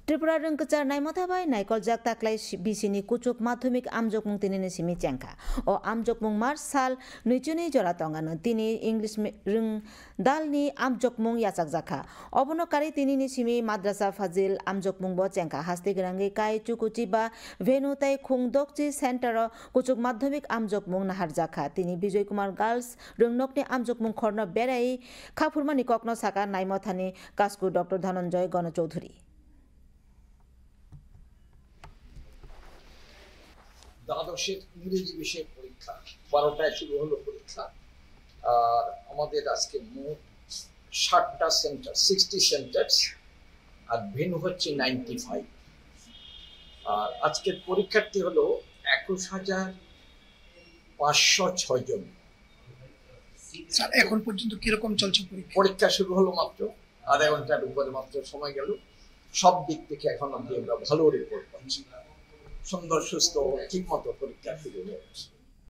त्रिपुरा रंगकचार नाइमथाबाय नाइकल जाक ताक्लाय बिसिनि कुचुक माध्यमिक आमजकमुं तिनि सिमी चेंखा ओ आमजकमुं मार्च साल नैचुनि जरा तंगानो तिनि इंग्लिश रों दालनि आमजकमुं याचाक जाखा अबनकारी तिनि सिमी माद्रासा फाजिल आमजकमुं बो चेंखा हास्ति गरांगि काय चुकुची बा भेनुताई खुंदकची सेंटर कुचुक माध्यमिक आमजकमुं नाहार जाखा तिनि विजय कुमार गर्ल्स रोंनकनि आमजकमुं खर्न बेराई खाफुरमानि ककनो साका नाइमथानि कास्कु डॉक्टर धनंजय गणचौधुरी দ্বাদশের ইংরেজি বিষয়ে পরীক্ষা 12টায় শুরু হলো পরীক্ষা আর আমাদের আজকে মোট 60টা সেন্টার 60 সেন্টার্স আর ভেন্যু হচ্ছে 95 আর আজকের পরীক্ষার্থী হলো 21506 জন স্যার এখন পর্যন্ত কি রকম চলছে পরীক্ষা শুরু হলো মাত্র আধা ঘন্টার উপরে মাত্র সময় গেল সব দিক থেকে এখন আমরা ভালো রিপোর্ট পাচ্ছি সুন্দর সুস্থ ঠিকমতো পরীক্ষা শুরু হয়েছে